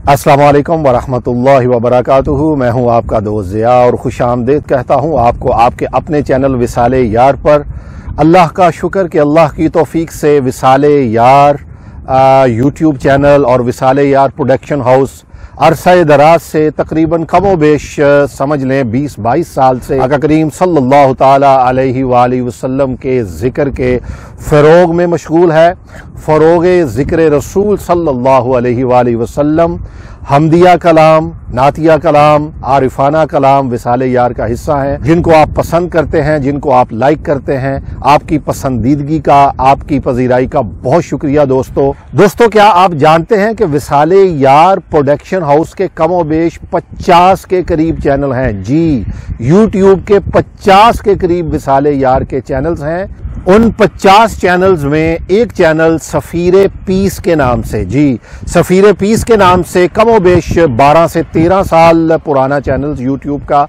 अस्सलाम वालेकुम वरहमतुल्लाहि वबरकातुहू। मैं हूं आपका दोस्त ज़िया और खुश आमदीद कहता हूं आपको आपके अपने चैनल विसाले यार पर। अल्लाह का शुक्र कि अल्लाह की तौफीक से विसाले यार यूट्यूब चैनल और विसाले यार प्रोडक्शन हाउस अरसा दराज से तकरीबन कमो बेश समझ लें 20-22 साल से आका करीम सल्लल्लाहु ताला अलैहि वसल्लम के ज़िक्र के फ़रोग में मशगूल है। फ़रोग ज़िक्र रसूल सल्लल्लाहु अलैहि वसल्लम, हमदिया कलाम, नातिया कलाम, आरिफाना कलाम विसाले यार का हिस्सा है। जिनको आप पसंद करते हैं, जिनको आप लाइक करते हैं, आपकी पसंदीदगी का, आपकी पजीराई का बहुत शुक्रिया दोस्तों। क्या आप जानते हैं कि विसाले यार प्रोडक्शन हाउस के कमोबेश 50 के करीब चैनल हैं। जी, यूट्यूब के 50 के करीब विसाले यार के चैनल्स हैं। उन 50 चैनल्स में एक चैनल सफीरे पीस के नाम से, जी सफीरे पीस के नाम से कमोबेश 12 से 13 साल पुराना चैनल यूट्यूब का।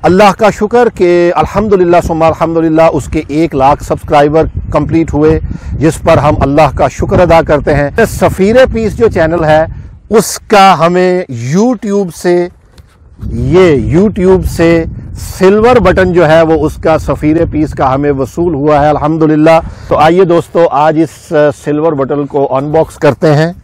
अल्लाह का शुक्र कि अल्हम्दुलिल्लाह सुम्मा अल्हम्दुलिल्लाह उसके 1 लाख सब्सक्राइबर कंप्लीट हुए, जिस पर हम अल्लाह का शुक्र अदा करते हैं। सफीरे पीस जो चैनल है उसका हमें यूट्यूब से सिल्वर बटन जो है वो उसका सफीरे पीस का हमें वसूल हुआ है अल्हम्दुलिल्लाह। तो आइए दोस्तों आज इस सिल्वर बटन को अनबॉक्स करते हैं।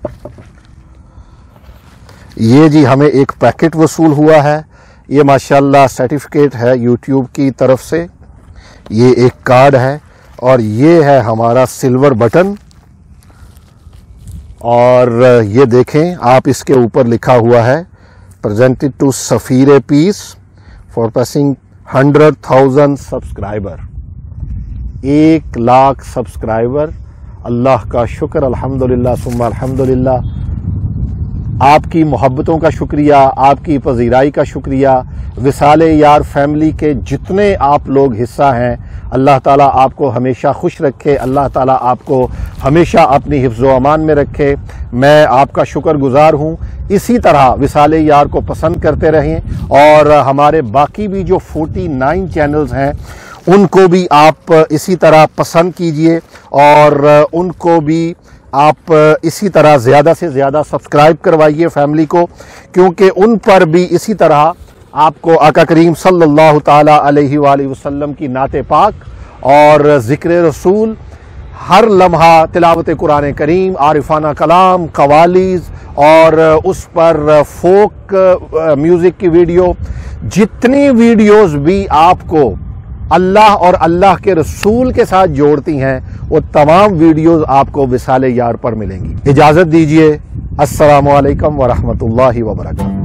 ये जी हमें एक पैकेट वसूल हुआ है। ये माशाल्लाह सर्टिफिकेट है यूट्यूब की तरफ से। ये एक कार्ड है और ये है हमारा सिल्वर बटन। और ये देखें आप, इसके ऊपर लिखा हुआ है प्रेजेंटेड टू सफीरे peace for passing 100,000 subscriber. 1 lakh subscriber. Allah का शुक्र अल्हम्दुलिल्लाह सुम्मा अल्हम्दुलिल्लाह। आपकी मोहब्बतों का शुक्रिया, आपकी पजीराई का शुक्रिया। विसाले यार फैमिली के जितने आप लोग हिस्सा हैं, अल्लाह ताला आपको हमेशा खुश रखे, अल्लाह ताला आपको हमेशा अपनी हिफ्ज़ व अमान में रखे। मैं आपका शुक्रगुजार हूँ। इसी तरह विसाले यार को पसंद करते रहें और हमारे बाकी भी जो 49 चैनल्स हैं उनको भी आप इसी तरह पसंद कीजिए और उनको भी आप इसी तरह ज़्यादा से ज़्यादा सब्सक्राइब करवाइए फैमिली को, क्योंकि उन पर भी इसी तरह आपको आका करीम सल्लल्लाहु ताला अलैहि वसल्लम की नाते पाक और ज़िक्र रसूल, हर लम्हा तिलावत कुरान करीम, आरिफाना कलाम, कवालीज़ और उस पर फोक म्यूज़िक की वीडियो, जितनी वीडियोस भी आपको अल्लाह और अल्लाह के रसूल के साथ जोड़ती हैं वो तमाम वीडियोस आपको विसाले यार पर मिलेंगी। इजाज़त दीजिए। अस्सलामु अलैकुम वरहमतुल्लाहि वबरकातुहू।